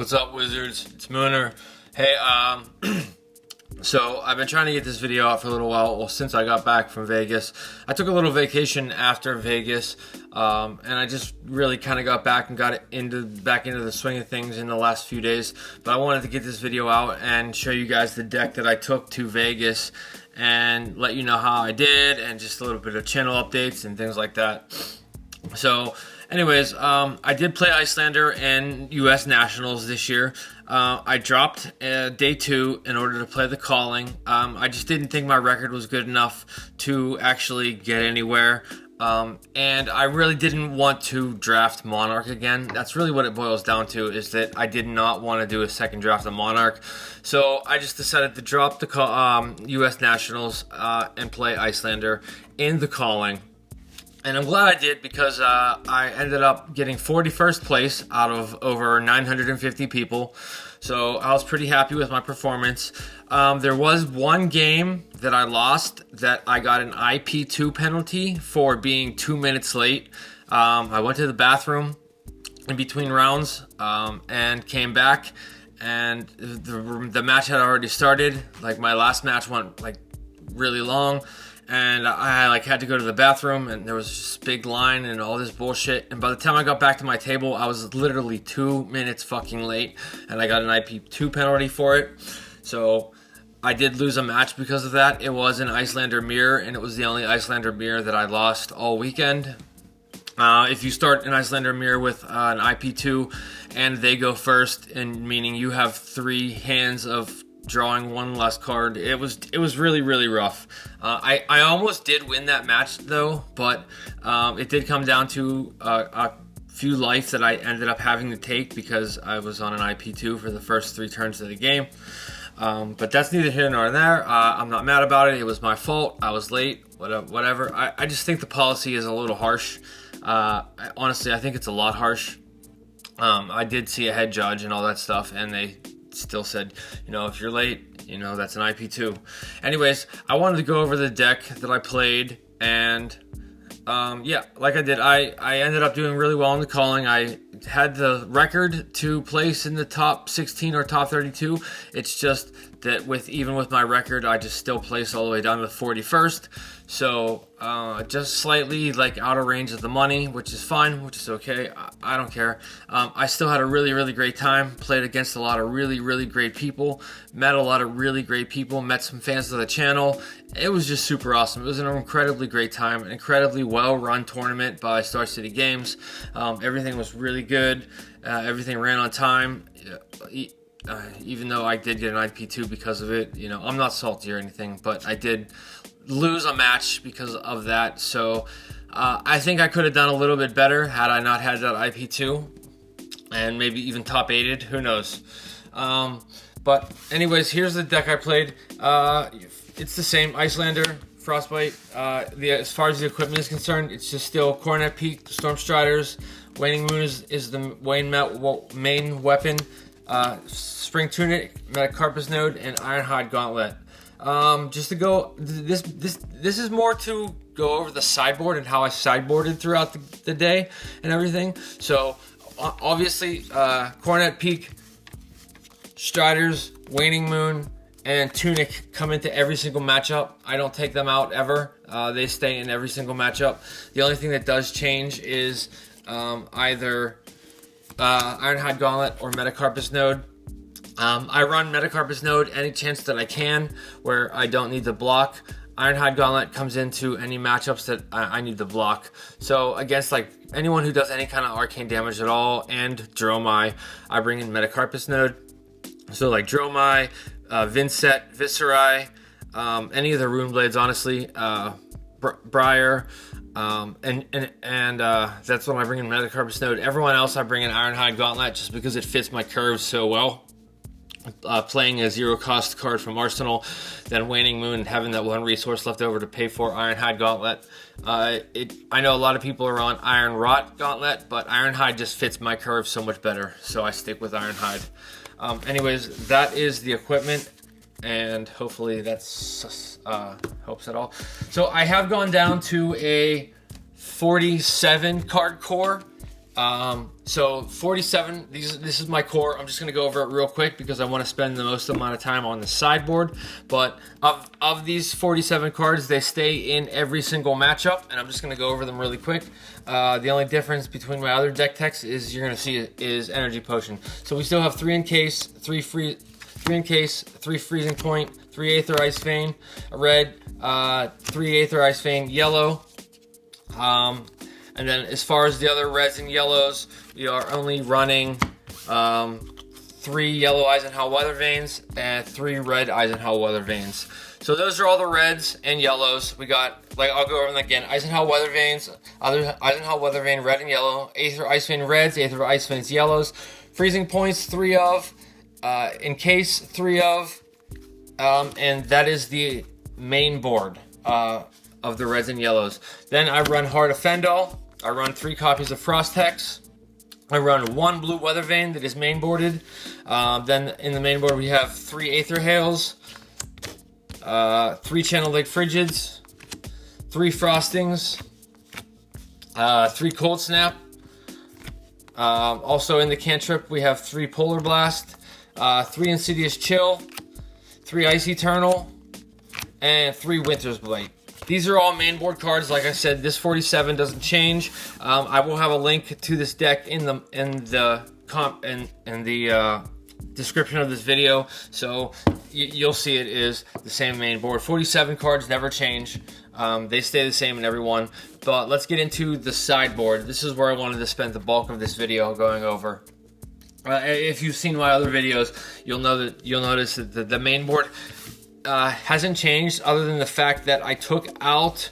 What's up, Wizards? It's Mooner. Hey, so I've been trying to get this video out for a little while. Well, since I got back from Vegas, I took a little vacation after Vegas, and I just really kind of got back and got back into the swing of things in the last few days. But I wanted to get this video out and show you guys the deck that I took to Vegas and let you know how I did and just a little bit of channel updates and things like that. So anyways, I did play Iyslander and U.S. Nationals this year. I dropped day 2 in order to play the calling. I just didn't think my record was good enough to actually get anywhere. And I really didn't want to draft Monarch again. That's really what it boils down to, is that I did not want to do a second draft of Monarch. So I just decided to drop the U.S. Nationals and play Iyslander in the calling. And I'm glad I did, because I ended up getting 41st place out of over 950 people. So I was pretty happy with my performance. There was one game that I lost that I got an IP2 penalty for being 2 minutes late. I went to the bathroom in between rounds and came back, and the match had already started. Like, my last match went like really long. And I had to go to the bathroom, and there was this big line and all this bullshit. And by the time I got back to my table, I was literally 2 minutes fucking late, and I got an IP2 penalty for it. So I did lose a match because of that. It was an Iyslander mirror, and it was the only Iyslander mirror that I lost all weekend. If you start an Iyslander mirror with an IP2 and they go first, and meaning you have 3 hands of drawing one less card, it was really, really rough. I almost did win that match though, but it did come down to a few life that I ended up having to take because I was on an IP2 for the first 3 turns of the game. But that's neither here nor there. I'm not mad about it. It was my fault. I was late. Whatever. I just think the policy is a little harsh. Honestly, I think it's a lot harsh. I did see a head judge and all that stuff, and they still said, if you're late, that's an IP2. Anyways, I wanted to go over the deck that I played, and like I did, I ended up doing really well in the calling. I had the record to place in the top 16 or top 32. It's just that even with my record, I just still place all the way down to the 41st. So just slightly out of range of the money, which is fine, which is okay. I don't care. I still had a really, really great time. Played against a lot of really, really great people. Met a lot of really great people. Met some fans of the channel. It was just super awesome. It was an incredibly great time. An incredibly well-run tournament by Star City Games. Everything was really good. Everything ran on time. Even though I did get an IP2 because of it. I'm not salty or anything, but I did lose a match because of that. So I think I could have done a little bit better had I not had that IP2, and maybe even top 8'd. Who knows? But anyways, here's the deck I played. It's the same Iyslander, Frostbite. As far as the equipment is concerned, it's just still Coronet Peak, Storm Striders, Waning Moon is the main weapon, Spring Tunic, Metacarpus Node, and Ironhide Gauntlet. Just to go, this is more to go over the sideboard and how I sideboarded throughout the day and everything. So obviously, Coronet Peak, Striders, Waning Moon, and Tunic come into every single matchup. I don't take them out ever. They stay in every single matchup. The only thing that does change is either Ironhide Gauntlet or Metacarpus Node. I run Metacarpus Node any chance that I can where I don't need to block. Ironhide Gauntlet comes into any matchups that I need to block. So against anyone who does any kind of arcane damage at all, and Dromai, I bring in Metacarpus Node. So Dromai, Vincet, Viserai, any of the Rune Blades, honestly, Briar, and that's when I bring in Metacarpus Node. Everyone else I bring in Ironhide Gauntlet just because it fits my curves so well. Playing a 0-cost card from Arsenal, then Waning Moon, and having that one resource left over to pay for Ironhide Gauntlet. I know a lot of people are on Iron Rot Gauntlet, but Ironhide just fits my curve so much better, so I stick with Ironhide. Anyways, that is the equipment, and hopefully that's helps at all. So I have gone down to a 47 card core, So 47, this is my core. I'm just going to go over it real quick because I want to spend the most amount of time on the sideboard. But of these 47 cards, they stay in every single matchup, and I'm just going to go over them really quick. The only difference between my other deck text is you're going to see is Energy Potion. So we still have 3 Encase, 3 Freezing Point, 3 Aether Ice Vein, red, 3 Aether Ice Vein, yellow. And then as far as the other reds and yellows, we are only running 3 yellow Eisenhower Weather Vanes and 3 red Eisenhower Weather Vanes. So those are all the reds and yellows. We got, like, I'll go over them again. Eisenhower Weather Vanes, other Eisenhower Weather Vane, red and yellow. Aether Ice Vein reds, Aether Ice Veins yellows. Freezing Points, 3 of. Encase, 3 of. And that is the main board of the reds and yellows. Then I run Heart of Fendel. I run 3 copies of Frost Hex. I run 1 blue Weather Vane that is main boarded. Then in the main board we have 3 Aether Hails, 3 Channel Lake Frigids, 3 Frostings, 3 Cold Snap. Also in the cantrip we have 3 Polar Blast, 3 Insidious Chill, 3 Ice Eternal, and 3 Winter's Blight. These are all main board cards. Like I said, this 47 doesn't change. I will have a link to this deck in the description of this video, so you'll see it is the same main board. 47 cards never change. They stay the same in every one. But let's get into the sideboard. This is where I wanted to spend the bulk of this video going over. If you've seen my other videos, you'll notice that the main board hasn't changed, other than the fact that I took out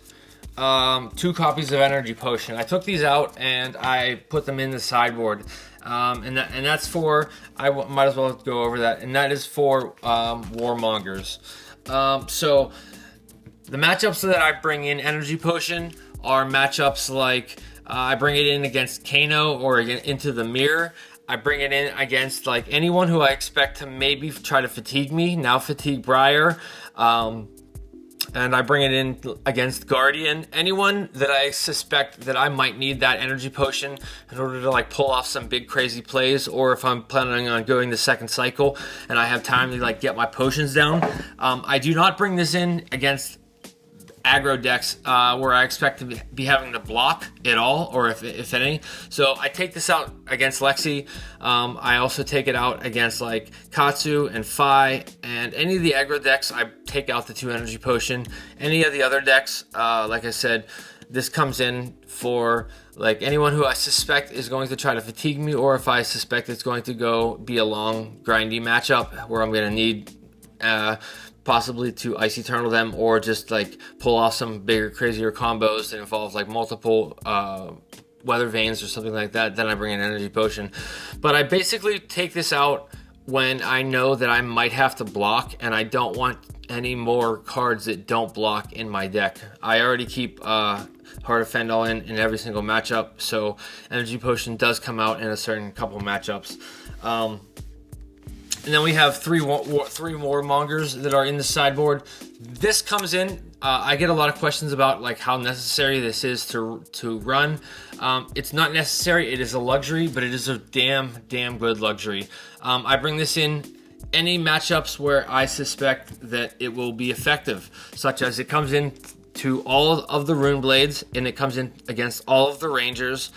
2 copies of Energy Potion. I took these out and I put them in the sideboard, and that's for, I might as well go over that, and that is for Warmongers. So the matchups that I bring in Energy Potion are matchups like I bring it in against Kano or into the Mirror. I bring it in against like anyone who I expect to maybe try to fatigue me. Now fatigue Briar. And I bring it in against Guardian. Anyone that I suspect that I might need that Energy Potion in order to like pull off some big crazy plays, or if I'm planning on going the second cycle and I have time to like get my potions down. I do not bring this in against aggro decks where I expect to be having to block at all, or if any. So I take this out against Lexi. I also take it out against like Katsu and Phi, and any of the aggro decks I take out the 2 Energy Potion. Any of the other decks, like I said, this comes in for like anyone who I suspect is going to try to fatigue me, or if I suspect it's going to be a long grindy matchup where I'm going to need possibly to Ice Eternal them, or just like pull off some bigger, crazier combos that involve like multiple Weather Vanes or something like that. Then I bring an Energy Potion. But I basically take this out when I know that I might have to block, and I don't want any more cards that don't block in my deck. I already keep Heart of Fendel in every single matchup, so Energy Potion does come out in a certain couple matchups. And then we have 3 Warmongers that are in the sideboard. This comes in. I get a lot of questions about like how necessary this is to run. It's not necessary. It is a luxury, but it is a damn good luxury. I bring this in any matchups where I suspect that it will be effective, such as it comes in to all of the Rune Blades, and it comes in against all of the Rangers.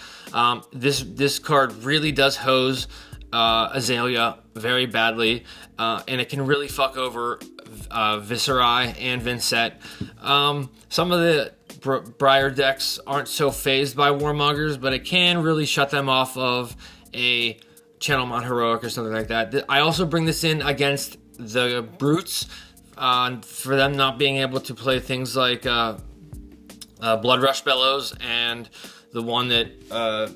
This card really does hose Azalea very badly, and it can really fuck over Viserai and Vincent. Some of the Briar decks aren't so phased by Warmongers, but it can really shut them off of a Channel Mon Heroic or something like that. I also bring this in against the Brutes, for them not being able to play things like Blood Rush Bellows, and the one that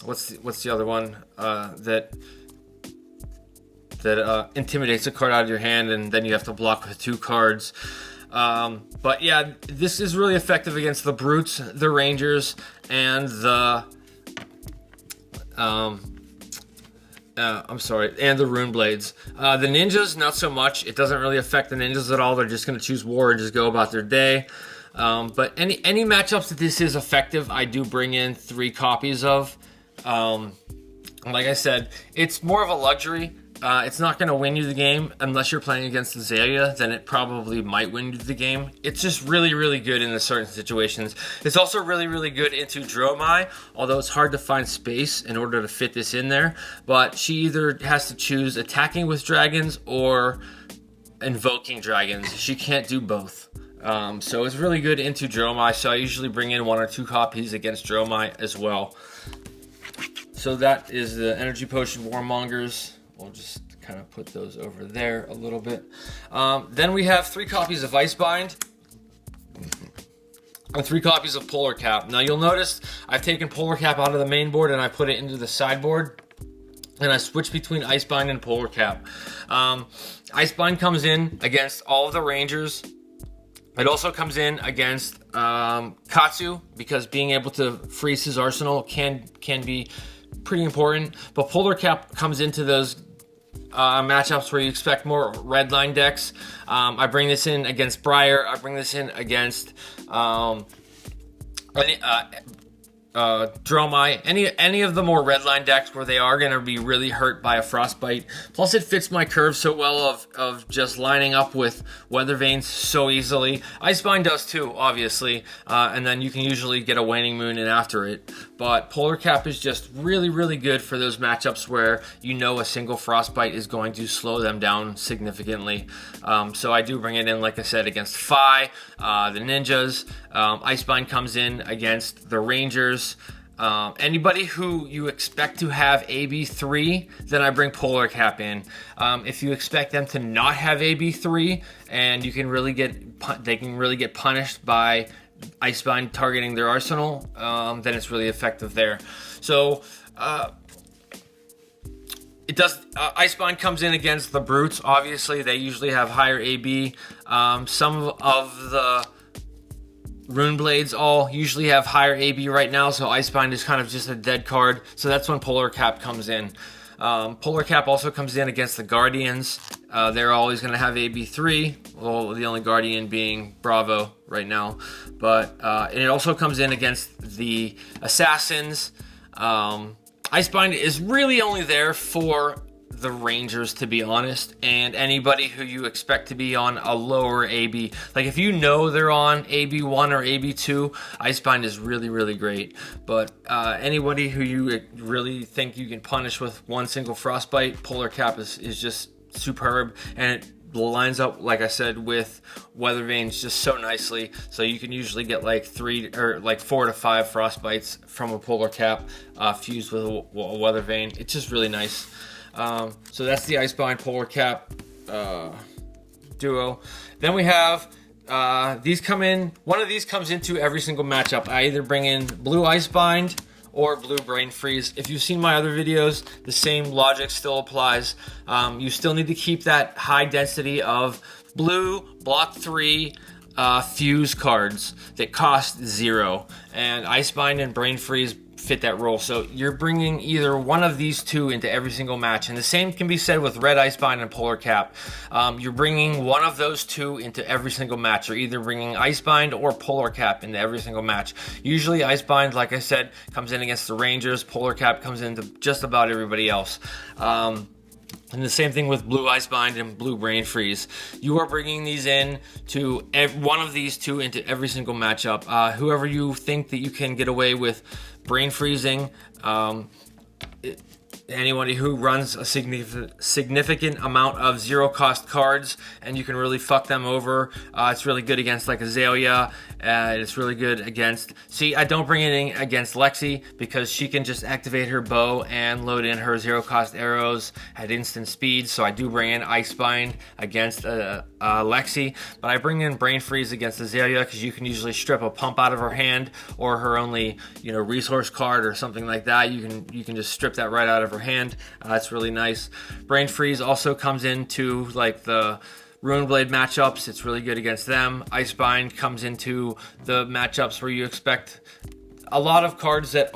what's the other one that intimidates a card out of your hand, and then you have to block with 2 cards. But yeah, this is really effective against the Brutes, the Rangers, and the and the Rune Blades. The Ninjas, not so much. It doesn't really affect the Ninjas at all. They're just going to choose War and just go about their day. But any matchups that this is effective, I do bring in 3 copies of. Like I said, it's more of a luxury. It's not going to win you the game unless you're playing against Azalea. Then it probably might win you the game. It's just really, really good in certain situations. It's also really, really good into Dromai, although it's hard to find space in order to fit this in there. But she either has to choose attacking with dragons or invoking dragons. She can't do both. So it's really good into Dromai. So I usually bring in 1 or 2 copies against Dromai as well. So that is the Energy Potion Warmongers. We'll just kind of put those over there a little bit. Then we have 3 copies of Icebind and 3 copies of Polar Cap. Now you'll notice I've taken Polar Cap out of the main board and I put it into the sideboard. And I switch between Icebind and Polar Cap. Icebind comes in against all of the Rangers. It also comes in against Katsu, because being able to freeze his arsenal can be pretty important. But Polar Cap comes into those matchups where you expect more red line decks. I bring this in against Briar. I bring this in against Dromai, any of the more redline decks where they are going to be really hurt by a Frostbite. Plus it fits my curve so well of just lining up with Weather Vanes so easily. Icebind does too, obviously, and then you can usually get a Waning Moon in after it. But Polar Cap is just really, really good for those matchups where you know a single Frostbite is going to slow them down significantly. So I do bring it in, like I said, against Phi, the Ninjas. Icebind comes in against the Rangers. Anybody who you expect to have AB3, then I bring Polar Cap in. If you expect them to not have AB3, and you can really they can really get punished by Icebind targeting their arsenal, then it's really effective there. So it does. Icebind comes in against the Brutes. Obviously, they usually have higher AB. Some of the Rune Blades all usually have higher AB right now, so Icebind is kind of just a dead card. So that's when Polar Cap comes in. Polar Cap also comes in against the Guardians. They're always going to have AB3, well, the only Guardian being Bravo right now. But it also comes in against the Assassins. Icebind is really only there for the Rangers, to be honest, and anybody who you expect to be on a lower AB. Like if you know they're on AB1 or AB2, Icebind is really, really great. But anybody who you really think you can punish with one single Frostbite, Polar Cap is just superb, and it lines up, like I said, with Weather Vanes just so nicely. So you can usually get like 4 to 5 Frostbites from a Polar Cap fused with a Weather Vane. It's just really nice. So that's the Icebind Polar Cap duo. Then we have these come in. One of these comes into every single matchup. I either bring in blue Icebind or blue Brain Freeze. If you've seen my other videos, the same logic still applies. You still need to keep that high density of blue block 3 fuse cards that cost 0, and Icebind and Brain Freeze fit that role. So you're bringing either one of these two into every single match, and the same can be said with red Icebind and Polar Cap. You're bringing one of those two into every single match. You're either bringing Icebind or Polar Cap into every single match. Usually Icebind, like I said, comes in against the Rangers. Polar Cap comes into just about everybody else. And the same thing with blue Icebind and blue Brain Freeze. You are bringing these in to one of these two into every single matchup. Whoever you think that you can get away with Brain Freezing, anybody who runs a significant amount of 0-cost cards, and you can really fuck them over. It's really good against like Azalea. It's really good against... See, I don't bring it in against Lexi because she can just activate her bow and load in her 0-cost arrows at instant speed. So I do bring in Icebind against Lexi, but I bring in Brain Freeze against Azalea because you can usually strip a pump out of her hand or her only, resource card or something like that. You can just strip that right out of her hand. It's really nice. Brain Freeze also comes into like the Rune Blade matchups. It's really good against them. Icebind comes into the matchups where you expect a lot of cards that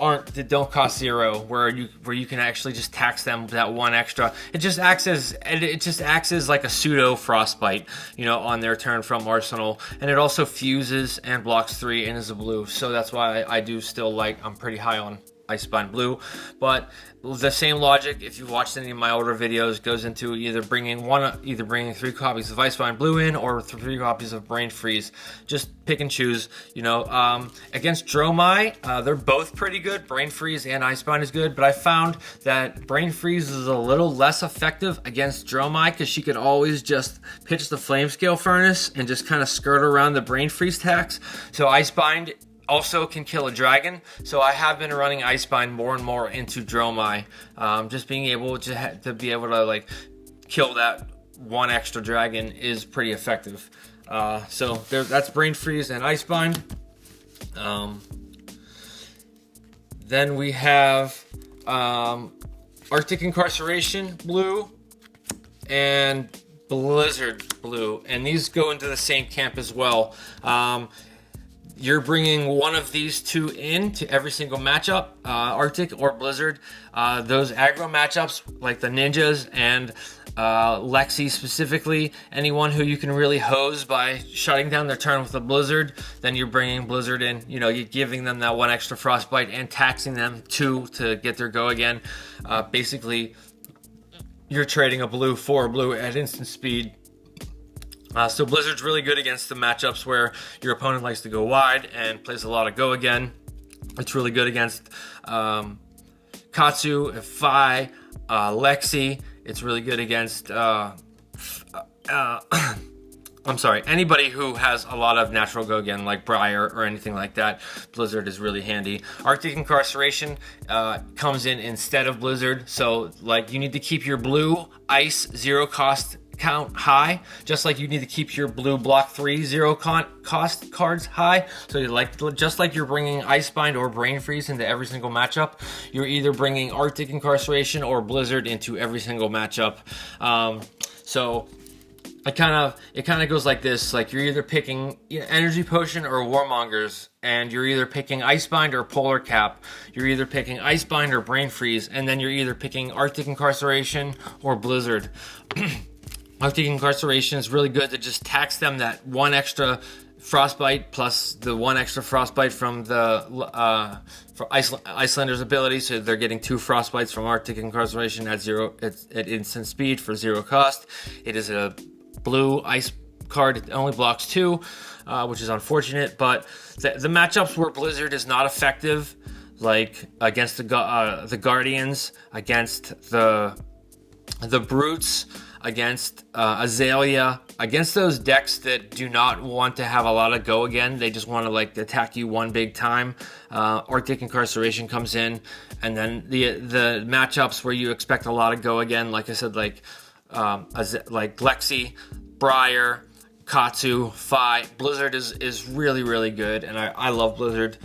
don't cost 0, where you can actually just tax them that 1 extra. It just acts as like a pseudo frostbite, on their turn from Arsenal, and it also fuses and blocks 3 and is a blue. So that's why I do still I'm pretty high on Icebind Blue. But the same logic, if you've watched any of my older videos, goes into either bringing 3 copies of Icebind Blue in, or 3 copies of Brain Freeze. Just pick and choose. Against Dromai, they're both pretty good. Brain Freeze and Icebind is good, but I found that Brain Freeze is a little less effective against Dromai, because she could always just pitch the Flamescale Furnace and just kind of skirt around the Brain Freeze tax. So Icebind also can kill a dragon, so I have been running Icebind more and more into Dromai, just being able to kill that 1 extra dragon is pretty effective. So that's Brain Freeze and Icebind. Then we have Arctic Incarceration Blue and Blizzard Blue, and these go into the same camp as well. You're bringing one of these 2 in to every single matchup, Arctic or Blizzard. Those aggro matchups, like the Ninjas and Lexi specifically, anyone who you can really hose by shutting down their turn with a Blizzard, then you're bringing Blizzard in. You're giving them that 1 extra Frostbite and taxing them 2 to get their go again. Basically, you're trading a blue for a blue at instant speed. So Blizzard's really good against the matchups where your opponent likes to go wide and plays a lot of go again. It's really good against Katsu, Fi, Lexi. It's really good against anybody who has a lot of natural go again, like Briar or anything like that. Blizzard is really handy. Arctic Incarceration comes in instead of Blizzard, so you need to keep your blue ice 0 cost count high, just like you need to keep your blue block 3 0 cost cards high. So just like you're bringing Icebind or Brain Freeze into every single matchup, you're either bringing Arctic Incarceration or Blizzard into every single matchup. So it kind of goes like this: you're either picking Energy Potion or Warmongers, and you're either picking Icebind or Polar Cap. You're either picking Icebind or Brain Freeze, and then you're either picking Arctic Incarceration or Blizzard. Arctic Incarceration is really good to just tax them that 1 extra Frostbite plus the 1 extra Frostbite from the for Icelander's ability, so they're getting 2 Frostbites from Arctic Incarceration at instant speed for 0 cost. It is a blue ice card. It only blocks 2, which is unfortunate, but the matchups where Blizzard is not effective, like against the Guardians, against the Brutes, against Azalea, against those decks that do not want to have a lot of go again, they just want to attack you one big time, Arctic Incarceration comes in. And then the matchups where you expect a lot of go again, like I said, like Lexi, Briar, Katsu, Fi, Blizzard is really, really good, and I love Blizzard.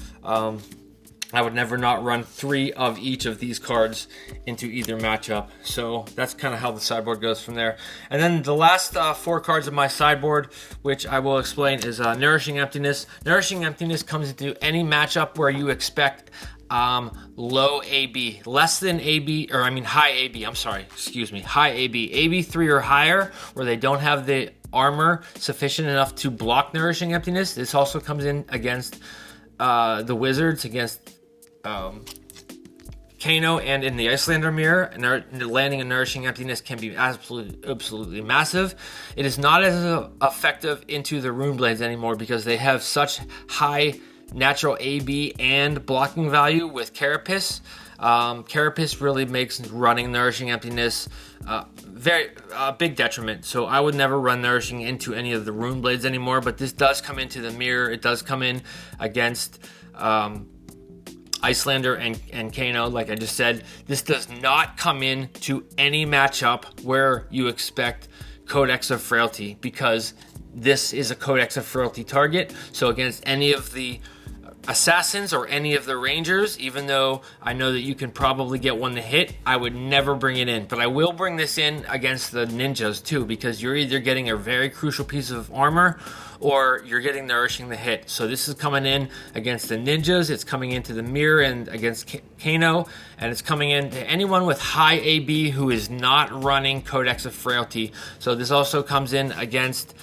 I would never not run 3 of each of these cards into either matchup. So that's kind of how the sideboard goes from there. And then the last 4 cards of my sideboard, which I will explain, is Nourishing Emptiness. Nourishing Emptiness comes into any matchup where you expect low AB, less than AB, or I mean high AB, high AB, AB 3 or higher, where they don't have the armor sufficient enough to block Nourishing Emptiness. This also comes in against the Wizards, against Kano, and in the Icelander mirror, and landing a Nourishing Emptiness can be absolutely massive. It is not as effective into the Rune Blades anymore because they have such high natural AB and blocking value with Carapace. Carapace really makes running Nourishing Emptiness very big detriment. So I would never run Nourishing into any of the Rune Blades anymore, but this does come into the mirror. It does come in against Icelander and Kano, like I just said. This does not come in to any matchup where you expect Codex of Frailty, because this is a Codex of Frailty target. So against any of the assassins or any of the rangers, even though I know that you can probably get one to hit, I would never bring it in. But I will bring this in against the ninjas too, because you're either getting a very crucial piece of armor or you're getting nourishing the hit. So this is coming in against the ninjas, it's coming into the mirror and against Kano, and it's coming in to anyone with high AB who is not running Codex of Frailty. So this also comes in against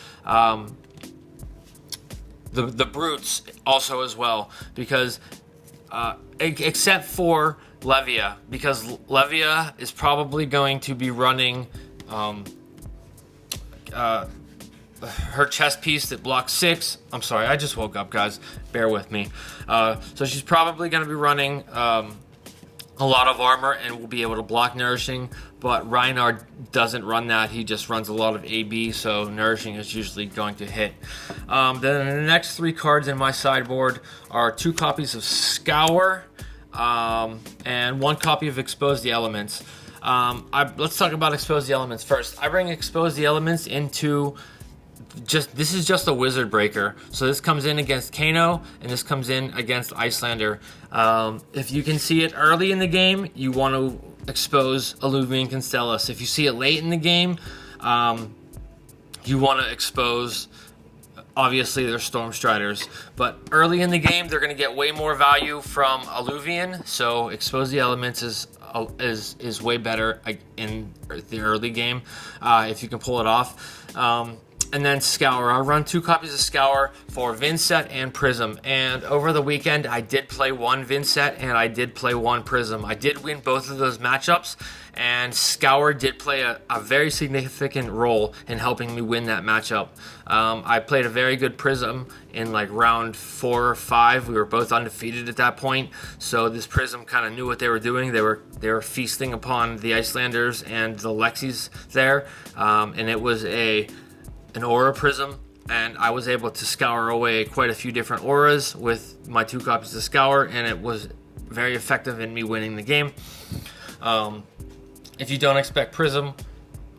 the brutes also as well, because except for Levia, because Levia is probably going to be running her chest piece that blocks 6. I'm sorry, I just woke up, guys. Bear with me. So she's probably going to be running a lot of armor and will be able to block nourishing, but Reinhard doesn't run that. He just runs a lot of AB, so nourishing is usually going to hit. Then the next 3 cards in my sideboard are 2 copies of Scour and 1 copy of Expose the Elements. Let's talk about Expose the Elements first. I bring Expose the Elements into this is just a wizard breaker. So this comes in against Kano and this comes in against Icelander. If you can see it early in the game, you want to expose Alluvian Constellus. If you see it late in the game, you want to expose, obviously, their Stormstriders. But early in the game, they're going to get way more value from Alluvian, so Expose the Elements is way better in the early game if you can pull it off. And then Scour. I'll run 2 copies of Scour for Vinset and Prism. And over the weekend, I did play 1 Vinset and I did play 1 Prism. I did win both of those matchups, and Scour did play a very significant role in helping me win that matchup. I played a very good Prism in like round 4 or 5. We were both undefeated at that point, so this Prism kind of knew what they were doing. They were feasting upon the Icelanders and the Lexis there, and it was an aura prism, and I was able to scour away quite a few different auras with my 2 copies of Scour, and it was very effective in me winning the game. If you don't expect Prism,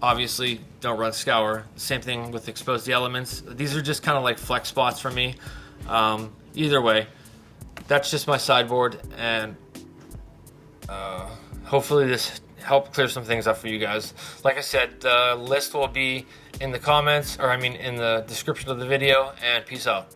obviously don't run Scour. Same thing with Expose the Elements. These are just kind of like flex spots for me. Either way, that's just my sideboard, and hopefully this helped clear some things up for you guys. Like I said, the list will be in the comments, in the description of the video, and peace out.